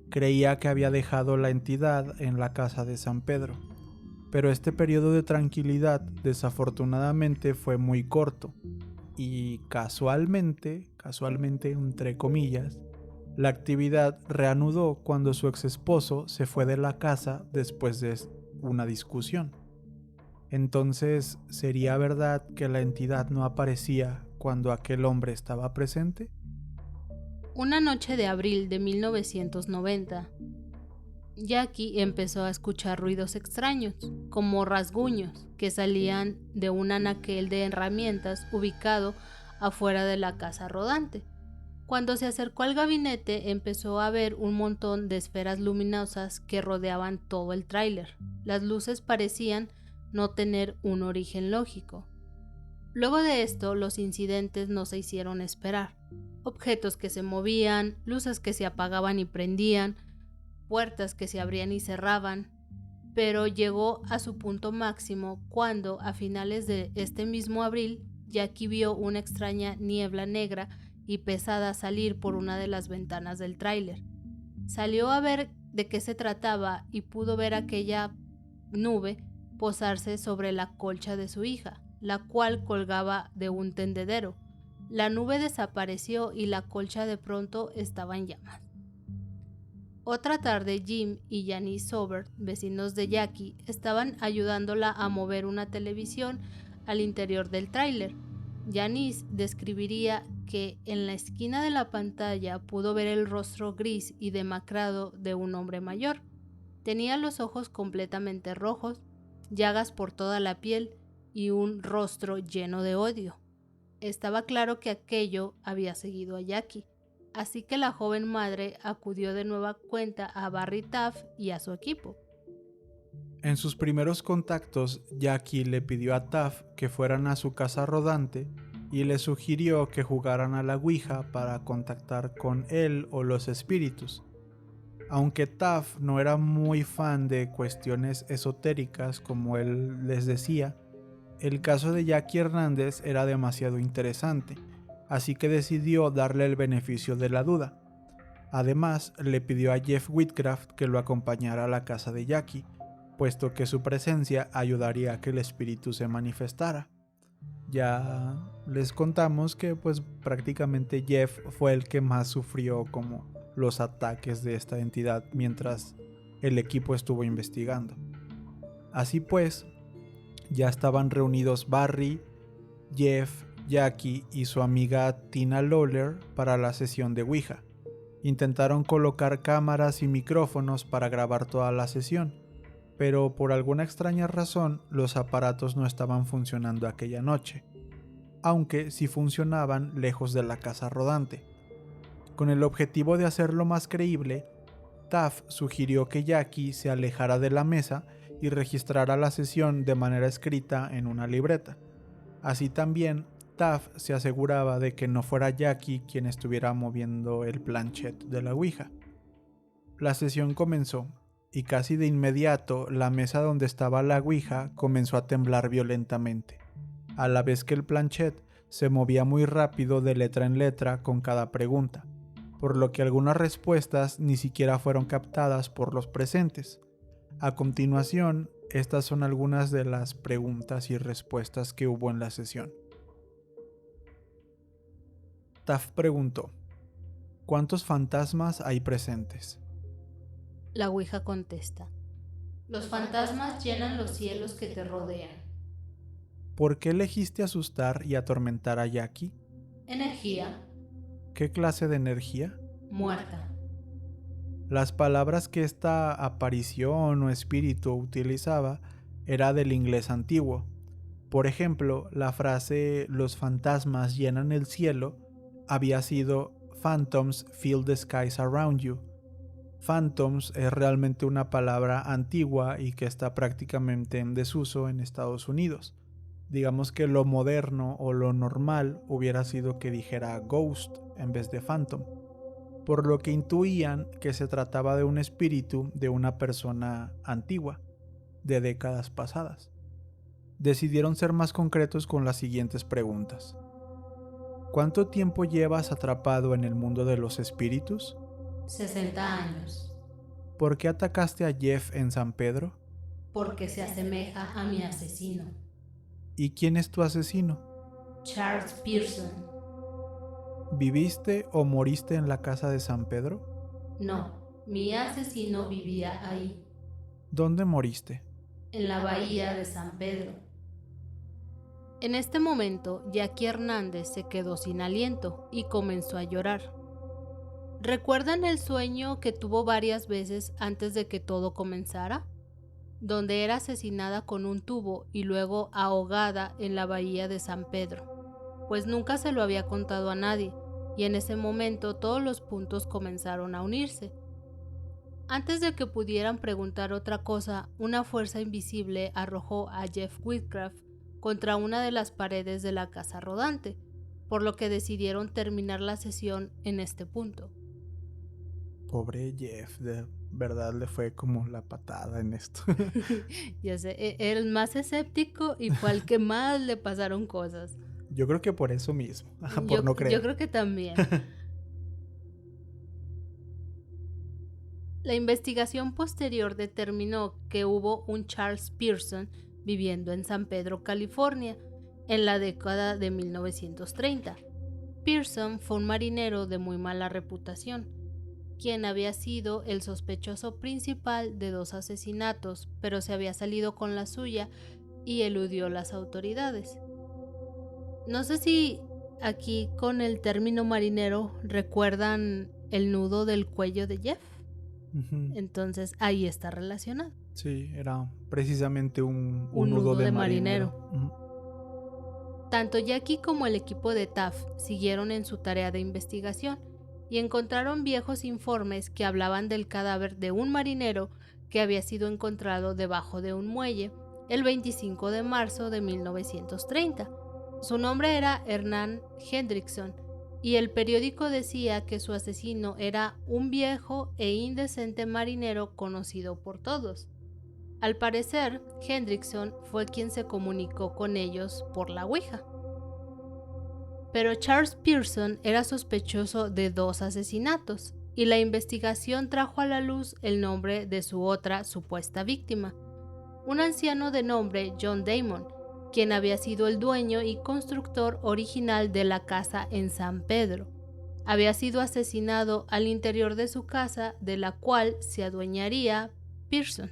Creía que había dejado la entidad en la casa de San Pedro. Pero este periodo de tranquilidad desafortunadamente fue muy corto, y casualmente entre comillas, la actividad reanudó cuando su ex esposo se fue de la casa después de una discusión. Entonces, ¿sería verdad que la entidad no aparecía cuando aquel hombre estaba presente? Una noche de abril de 1990, Jackie empezó a escuchar ruidos extraños, como rasguños, que salían de un anaquel de herramientas ubicado afuera de la casa rodante. Cuando se acercó al gabinete, empezó a ver un montón de esferas luminosas que rodeaban todo el tráiler. Las luces parecían no tener un origen lógico. Luego de esto, los incidentes no se hicieron esperar. Objetos que se movían, luces que se apagaban y prendían, puertas que se abrían y cerraban, pero llegó a su punto máximo cuando, a finales de este mismo abril, Jackie vio una extraña niebla negra y pesada salir por una de las ventanas del tráiler. Salió a ver de qué se trataba y pudo ver aquella nube posarse sobre la colcha de su hija, la cual colgaba de un tendedero. La nube desapareció y la colcha de pronto estaba en llamas. Otra tarde, Jim y Janice Sobert, vecinos de Jackie, estaban ayudándola a mover una televisión al interior del tráiler. Janice describiría que en la esquina de la pantalla pudo ver el rostro gris y demacrado de un hombre mayor. Tenía los ojos completamente rojos, llagas por toda la piel y un rostro lleno de odio. Estaba claro que aquello había seguido a Jackie. Así que la joven madre acudió de nueva cuenta a Barry Taff y a su equipo. En sus primeros contactos, Jackie le pidió a Taff que fueran a su casa rodante y le sugirió que jugaran a la Ouija para contactar con él o los espíritus. Aunque Taff no era muy fan de cuestiones esotéricas, como él les decía, el caso de Jackie Hernández era demasiado interesante, así que decidió darle el beneficio de la duda. Además, le pidió a Jeff Whitcraft que lo acompañara a la casa de Jackie, puesto que su presencia ayudaría a que el espíritu se manifestara. Ya les contamos que pues prácticamente Jeff fue el que más sufrió como los ataques de esta entidad mientras el equipo estuvo investigando. Así pues, ya estaban reunidos Barry, Jeff, Jackie y su amiga Tina Lawler para la sesión de Ouija. Intentaron colocar cámaras y micrófonos para grabar toda la sesión, pero por alguna extraña razón los aparatos no estaban funcionando aquella noche, aunque sí funcionaban lejos de la casa rodante. Con el objetivo de hacerlo más creíble, Taff sugirió que Jackie se alejara de la mesa y registrara la sesión de manera escrita en una libreta. Así también, Taff se aseguraba de que no fuera Jackie quien estuviera moviendo el planchet de la Ouija. La sesión comenzó, y casi de inmediato la mesa donde estaba la Ouija comenzó a temblar violentamente, a la vez que el planchet se movía muy rápido de letra en letra con cada pregunta, por lo que algunas respuestas ni siquiera fueron captadas por los presentes. A continuación, estas son algunas de las preguntas y respuestas que hubo en la sesión. Taff preguntó: ¿cuántos fantasmas hay presentes? La Ouija contesta: los fantasmas llenan los cielos que te rodean. ¿Por qué elegiste asustar y atormentar a Jackie? Energía. ¿Qué clase de energía? Muerta. Las palabras que esta aparición o espíritu utilizaba era del inglés antiguo. Por ejemplo, la frase "los fantasmas llenan el cielo" había sido "Phantoms fill the skies around you". Phantoms es realmente una palabra antigua y que está prácticamente en desuso en Estados Unidos. Digamos que lo moderno o lo normal hubiera sido que dijera ghost en vez de phantom, por lo que intuían que se trataba de un espíritu de una persona antigua, de décadas pasadas. Decidieron ser más concretos con las siguientes preguntas. ¿Cuánto tiempo llevas atrapado en el mundo de los espíritus? 60 años. ¿Por qué atacaste a Jeff en San Pedro? Porque se asemeja a mi asesino. ¿Y quién es tu asesino? Charles Pearson. ¿Viviste o moriste en la casa de San Pedro? No, mi asesino vivía ahí. ¿Dónde moriste? En la bahía de San Pedro. En este momento, Jackie Hernández se quedó sin aliento y comenzó a llorar. ¿Recuerdan el sueño que tuvo varias veces antes de que todo comenzara? Donde era asesinada con un tubo y luego ahogada en la bahía de San Pedro. Pues nunca se lo había contado a nadie, y en ese momento todos los puntos comenzaron a unirse. Antes de que pudieran preguntar otra cosa, una fuerza invisible arrojó a Jeff Whitcraft contra una de las paredes de la casa rodante, por lo que decidieron terminar la sesión en este punto. Pobre Jeff, de verdad le fue como la patada en esto. Ya sé, el más escéptico y fue al que más le pasaron cosas. Yo creo que por eso mismo, por no creer. Yo creo que también. La investigación posterior determinó que hubo un Charles Pearson viviendo en San Pedro, California, en la década de 1930. Pearson fue un marinero de muy mala reputación, quien había sido el sospechoso principal de 2 asesinatos, pero se había salido con la suya y eludió las autoridades. No sé si aquí con el término marinero recuerdan el nudo del cuello de Jeff. Entonces ahí está relacionado. Sí, era precisamente un nudo de marinero. Tanto Jackie como el equipo de Taft siguieron en su tarea de investigación y encontraron viejos informes que hablaban del cadáver de un marinero que había sido encontrado debajo de un muelle el 25 de marzo de 1930. Su nombre era Hernán Hendrickson y el periódico decía que su asesino era un viejo e indecente marinero conocido por todos. Al parecer, Hendrickson fue quien se comunicó con ellos por la Ouija. Pero Charles Pearson era sospechoso de 2 asesinatos y la investigación trajo a la luz el nombre de su otra supuesta víctima, un anciano de nombre John Damon, quien había sido el dueño y constructor original de la casa en San Pedro. Había sido asesinado al interior de su casa, de la cual se adueñaría Pearson.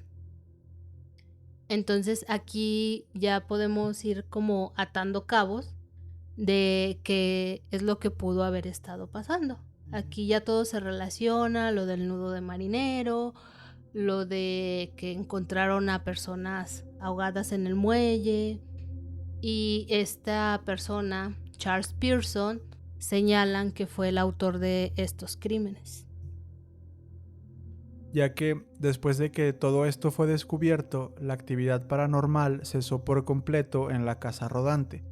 Entonces aquí ya podemos ir como atando cabos de qué es lo que pudo haber estado pasando. Aquí ya todo se relaciona, lo del nudo de marinero, lo de que encontraron a personas ahogadas en el muelle, y esta persona, Charles Pearson, señalan que fue el autor de estos crímenes. Ya que después de que todo esto fue descubierto, la actividad paranormal cesó por completo en la casa rodante.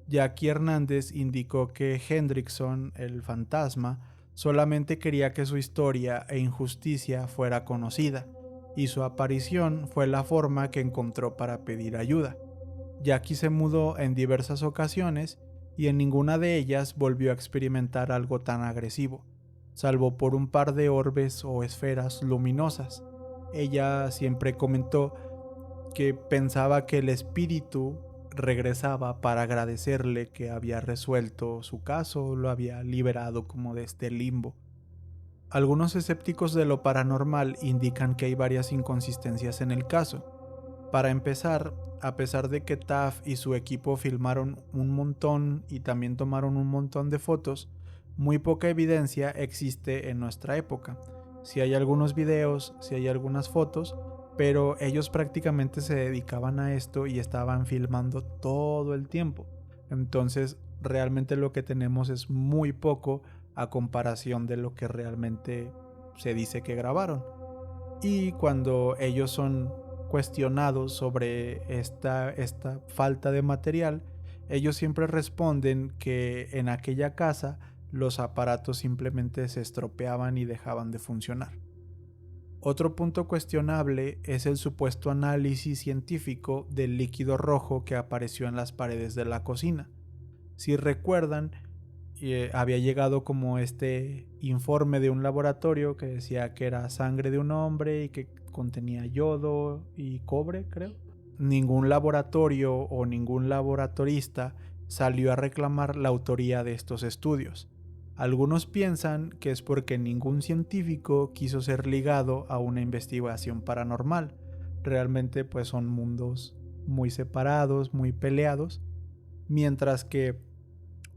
Jackie Hernández indicó que Hendrickson, el fantasma, solamente quería que su historia e injusticia fuera conocida, y su aparición fue la forma que encontró para pedir ayuda. Jackie se mudó en diversas ocasiones y en ninguna de ellas volvió a experimentar algo tan agresivo, salvo por un par de orbes o esferas luminosas. Ella siempre comentó que pensaba que el espíritu regresaba para agradecerle que había resuelto su caso, lo había liberado como de este limbo. Algunos escépticos de lo paranormal indican que hay varias inconsistencias en el caso. Para empezar, a pesar de que Taft y su equipo filmaron un montón y también tomaron un montón de fotos, muy poca evidencia existe en nuestra época. Sí hay algunos videos, sí hay algunas fotos, pero ellos prácticamente se dedicaban a esto y estaban filmando todo el tiempo. Entonces, realmente lo que tenemos es muy poco a comparación de lo que realmente se dice que grabaron. Y cuando ellos son cuestionados sobre esta falta de material, ellos siempre responden que en aquella casa los aparatos simplemente se estropeaban y dejaban de funcionar. Otro punto cuestionable es el supuesto análisis científico del líquido rojo que apareció en las paredes de la cocina. Si recuerdan, había llegado como este informe de un laboratorio que decía que era sangre de un hombre y que contenía yodo y cobre, creo. Ningún laboratorio o ningún laboratorista salió a reclamar la autoría de estos estudios. Algunos piensan que es porque ningún científico quiso ser ligado a una investigación paranormal. Realmente pues son mundos muy separados, muy peleados, mientras que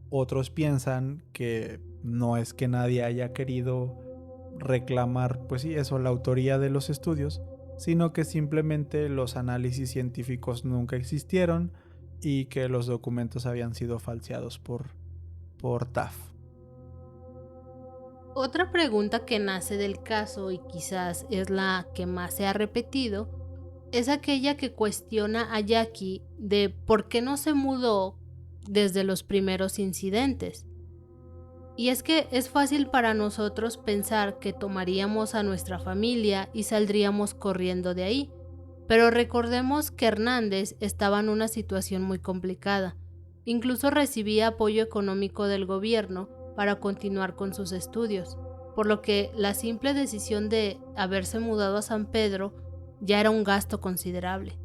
otros piensan que no es que nadie haya querido reclamar, pues sí, eso, la autoría de los estudios, sino que simplemente los análisis científicos nunca existieron y que los documentos habían sido falseados por Taft. Otra pregunta que nace del caso y quizás es la que más se ha repetido es aquella que cuestiona a Jackie de por qué no se mudó desde los primeros incidentes. Y es que es fácil para nosotros pensar que tomaríamos a nuestra familia y saldríamos corriendo de ahí, pero recordemos que Hernández estaba en una situación muy complicada. Incluso recibía apoyo económico del gobierno para continuar con sus estudios, por lo que la simple decisión de haberse mudado a San Pedro ya era un gasto considerable.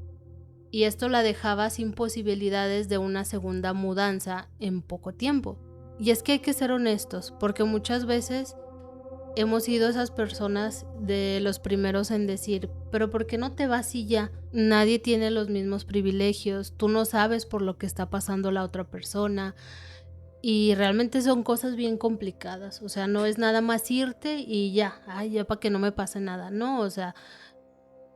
Y esto la dejaba sin posibilidades de una segunda mudanza en poco tiempo. Y es que hay que ser honestos, porque muchas veces hemos sido esas personas de los primeros en decir, pero ¿por qué no te vas y ya? Nadie tiene los mismos privilegios, tú no sabes por lo que está pasando la otra persona, y realmente son cosas bien complicadas. O sea, no es nada más irte y ya, ay, ya para que no me pase nada, no, o sea,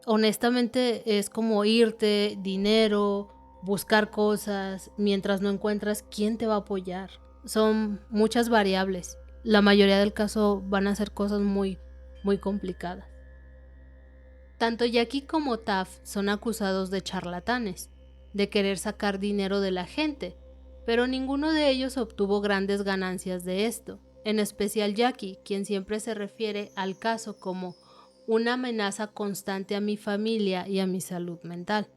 honestamente es como irte, dinero, buscar cosas, mientras no encuentras quién te va a apoyar. Son muchas variables. La mayoría del caso van a ser cosas muy, muy complicadas. Tanto Jackie como Taff son acusados de charlatanes, de querer sacar dinero de la gente, pero ninguno de ellos obtuvo grandes ganancias de esto, en especial Jackie, quien siempre se refiere al caso como una amenaza constante a mi familia y a mi salud mental.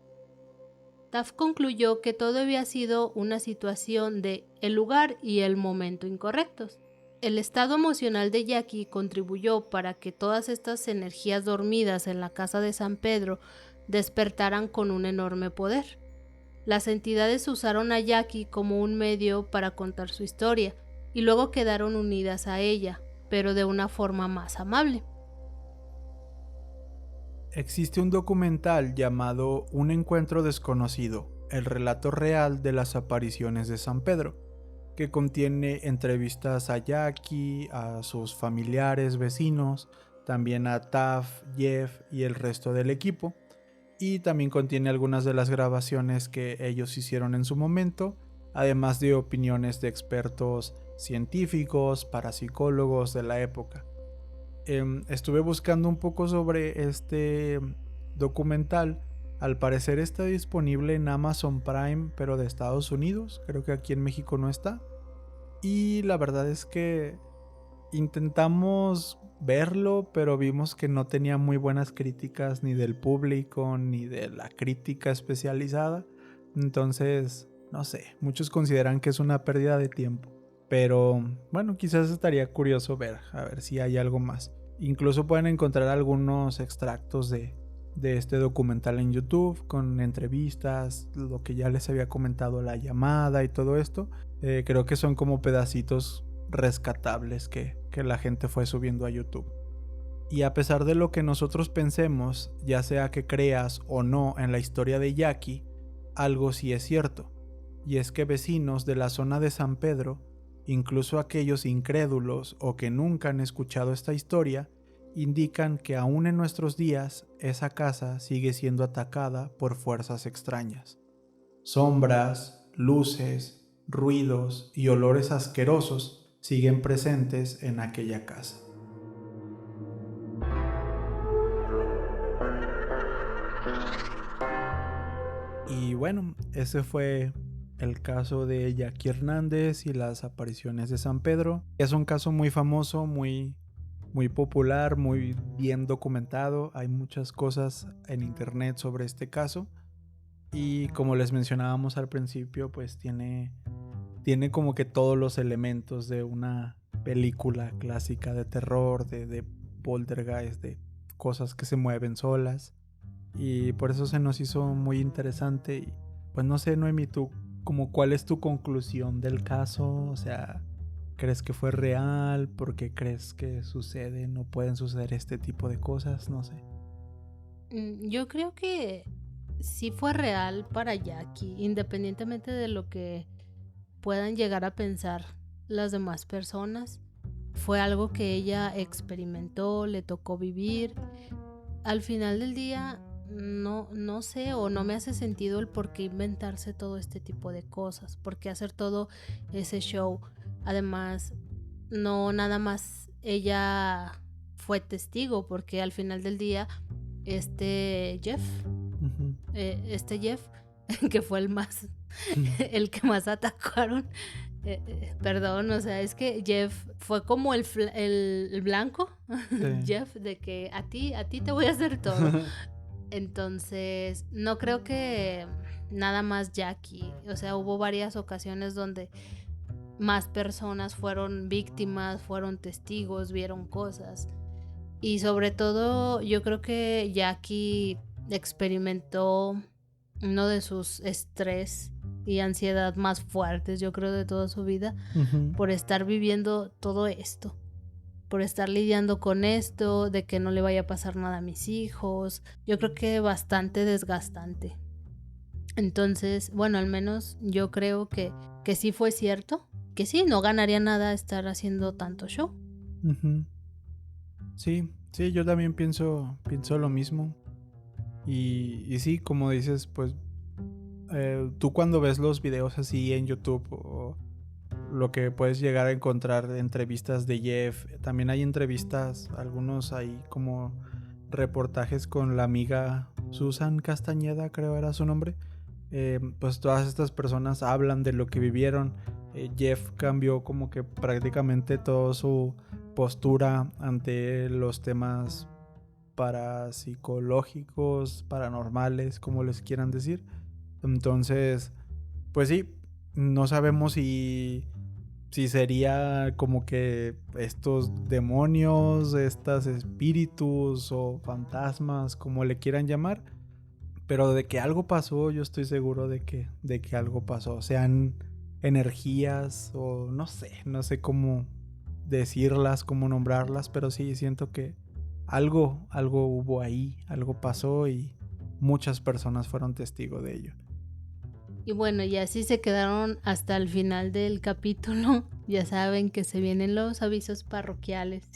Taff concluyó que todo había sido una situación de el lugar y el momento incorrectos. El estado emocional de Jackie contribuyó para que todas estas energías dormidas en la casa de San Pedro despertaran con un enorme poder. Las entidades usaron a Jackie como un medio para contar su historia y luego quedaron unidas a ella, pero de una forma más amable. Existe un documental llamado Un encuentro desconocido, el relato real de las apariciones de San Pedro, que contiene entrevistas a Jackie, a sus familiares, vecinos, también a Taff, Jeff y el resto del equipo, y también contiene algunas de las grabaciones que ellos hicieron en su momento, además de opiniones de expertos científicos, parapsicólogos de la época. Estuve buscando un poco sobre este documental. Al parecer está disponible en Amazon Prime, pero de Estados Unidos. Creo que aquí en México no está. Y la verdad es que intentamos verlo, pero vimos que no tenía muy buenas críticas ni del público ni de la crítica especializada. Entonces, no sé, muchos consideran que es una pérdida de tiempo. Pero bueno, quizás estaría curioso ver, a ver si hay algo más. Incluso pueden encontrar algunos extractos de este documental en YouTube con entrevistas, lo que ya les había comentado, la llamada y todo esto. Creo que son como pedacitos rescatables que la gente fue subiendo a YouTube. Y a pesar de lo que nosotros pensemos, ya sea que creas o no en la historia de Jackie, algo sí es cierto. Y es que vecinos de la zona de San Pedro, incluso aquellos incrédulos o que nunca han escuchado esta historia, indican que aún en nuestros días esa casa sigue siendo atacada por fuerzas extrañas. Sombras, luces, ruidos y olores asquerosos siguen presentes en aquella casa. Y bueno, ese fue el caso de Jackie Hernández y las apariciones de San Pedro. Es un caso muy famoso, muy popular, muy bien documentado. Hay muchas cosas en internet sobre este caso. Y como les mencionábamos al principio, pues tiene como que todos los elementos de una película clásica de terror, de poltergeist, de cosas que se mueven solas. Y por eso se nos hizo muy interesante. Y pues no sé, Noemi, tú, como cuál es tu conclusión del caso. O sea, ¿crees que fue real? ¿Por qué crees que suceden o pueden suceder este tipo de cosas? No sé. Yo creo que sí fue real para Jackie, independientemente de lo que puedan llegar a pensar las demás personas. Fue algo que ella experimentó, le tocó vivir. Al final del día, no sé, o no me hace sentido el por qué inventarse todo este tipo de cosas, por qué hacer todo ese show. Además, no nada más ella fue testigo, porque al final del día Jeff Jeff, que fue el que más atacaron. Perdón, o sea, es que Jeff fue como el blanco, Sí. Jeff, de que a ti te voy a hacer todo. Entonces, no creo que nada más Jackie, o sea, hubo varias ocasiones donde más personas fueron víctimas, fueron testigos, vieron cosas. Y sobre todo, yo creo que Jackie experimentó uno de sus estrés y ansiedad más fuertes, yo creo, de toda su vida, por estar viviendo todo esto, por estar lidiando con esto, de que no le vaya a pasar nada a mis hijos. Yo creo que bastante desgastante. Entonces, bueno, al menos yo creo que sí fue cierto, que sí, no ganaría nada estar haciendo tanto show. Sí, yo también pienso lo mismo. Y sí, como dices, pues tú cuando ves los videos así en YouTube o lo que puedes llegar a encontrar de entrevistas de Jeff, también hay entrevistas, algunos hay como reportajes con la amiga Susan Castañeda, creo era su nombre. Pues todas estas personas hablan de lo que vivieron. Jeff cambió como que prácticamente toda su postura ante los temas parapsicológicos, paranormales, como les quieran decir. Entonces, pues sí, no sabemos si sería como que estos demonios, estos espíritus o fantasmas, como le quieran llamar, pero de que algo pasó, yo estoy seguro de que algo pasó, sean energías o no sé cómo decirlas, cómo nombrarlas, pero sí siento que algo hubo ahí, algo pasó y muchas personas fueron testigos de ello. Y bueno, y así se quedaron hasta el final del capítulo. Ya saben que se vienen los avisos parroquiales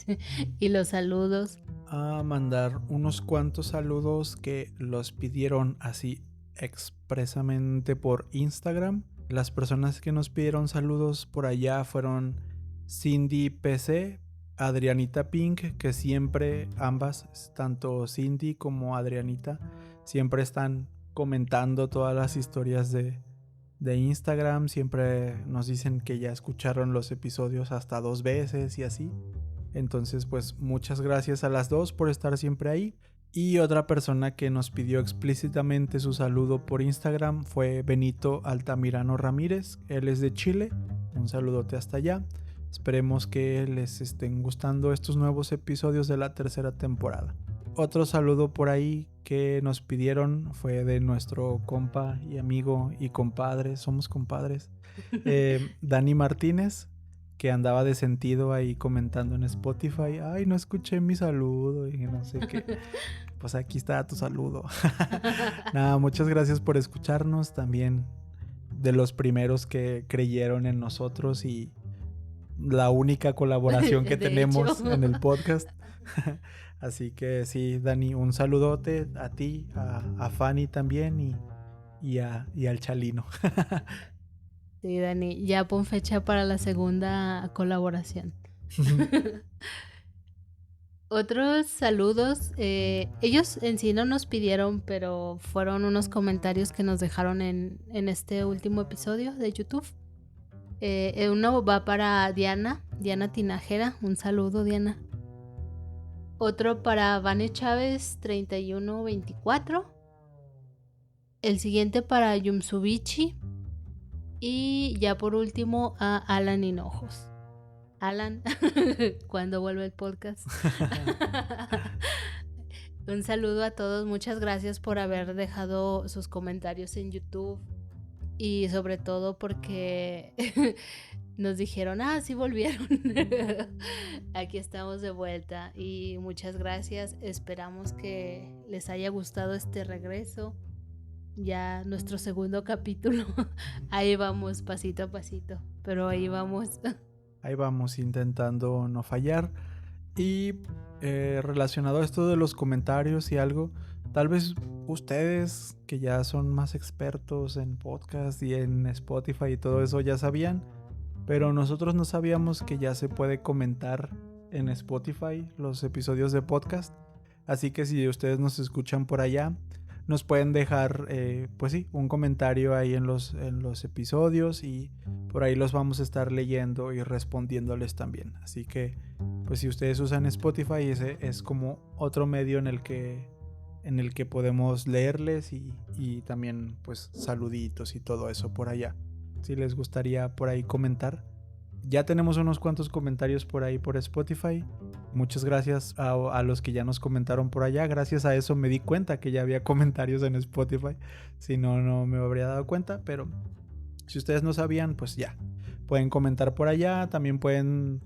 y los saludos. A mandar unos cuantos saludos que los pidieron así expresamente por Instagram. Las personas que nos pidieron saludos por allá fueron Cindy PC, Adrianita Pink, que siempre ambas, tanto Cindy como Adrianita, siempre están comentando todas las historias de Instagram. Siempre nos dicen que ya escucharon los episodios hasta 2 veces y así. Entonces pues muchas gracias a las dos por estar siempre ahí. Y otra persona que nos pidió explícitamente su saludo por Instagram fue Benito Altamirano Ramírez. Él es de Chile. Un saludote hasta allá. Esperemos que les estén gustando estos nuevos episodios de la tercera temporada. Otro saludo por ahí que nos pidieron fue de nuestro compa y amigo y compadre, somos compadres, Dani Martínez, que andaba de sentido ahí comentando en Spotify: ay, no escuché mi saludo y no sé qué. Pues aquí está tu saludo. Nada, muchas gracias por escucharnos, también de los primeros que creyeron en nosotros y la única colaboración que tenemos en el podcast. Así que sí, Dani, un saludote a ti, a Fanny también y al Chalino. Sí, Dani, ya pon fecha para la segunda colaboración. Otros saludos, ellos en sí no nos pidieron, pero fueron unos comentarios que nos dejaron en este último episodio de YouTube. Uno va para Diana Tinajera, un saludo, Diana. Otro para Vane Chávez 3124. El siguiente para Yumsubichi. Y ya por último a Alan Hinojos. Alan, cuando vuelve el podcast. Un saludo a todos, muchas gracias por haber dejado sus comentarios en YouTube. Y sobre todo porque nos dijeron, sí volvieron. Aquí estamos de vuelta y muchas gracias. Esperamos que les haya gustado este regreso. Ya nuestro segundo capítulo. Ahí vamos, pasito a pasito, pero ahí vamos. Ahí vamos, intentando no fallar. Y relacionado a esto de los comentarios y algo, tal vez ustedes que ya son más expertos en podcast y en Spotify y todo eso ya sabían, pero nosotros no sabíamos que ya se puede comentar en Spotify los episodios de podcast. Así que si ustedes nos escuchan por allá, nos pueden dejar, pues sí, un comentario ahí en los episodios y por ahí los vamos a estar leyendo y respondiéndoles también. Así que, pues si ustedes usan Spotify, ese es como otro medio en el que podemos leerles y también pues saluditos y todo eso por allá. Si les gustaría por ahí comentar. Ya tenemos unos cuantos comentarios por ahí por Spotify. Muchas gracias a los que ya nos comentaron por allá. Gracias a eso me di cuenta que ya había comentarios en Spotify. Si no, no me habría dado cuenta. Pero si ustedes no sabían, pues ya. Pueden comentar por allá. También pueden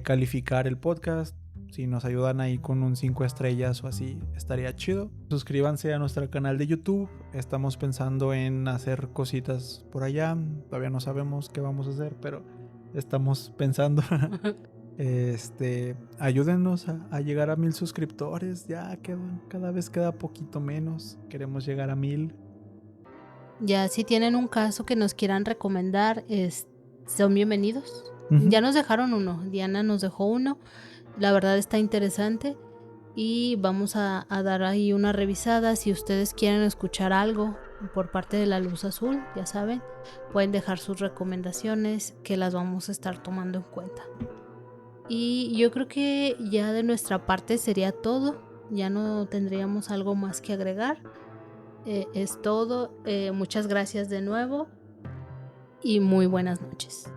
calificar el podcast. Si nos ayudan ahí con un 5 estrellas o así, estaría chido. Suscríbanse a nuestro canal de YouTube. Estamos pensando en hacer cositas por allá. Todavía no sabemos qué vamos a hacer, pero estamos pensando. Ayúdennos a llegar a 1000 suscriptores. Ya cada vez queda poquito menos. Queremos llegar a 1000. Ya si tienen un caso que nos quieran recomendar, son bienvenidos. Ujú. Ya nos dejaron uno, Diana nos dejó uno. La verdad está interesante y vamos a dar ahí una revisada. Si ustedes quieren escuchar algo por parte de La Luz Azul, ya saben, pueden dejar sus recomendaciones que las vamos a estar tomando en cuenta. Y yo creo que ya de nuestra parte sería todo. Ya no tendríamos algo más que agregar. Es todo. Muchas gracias de nuevo y muy buenas noches.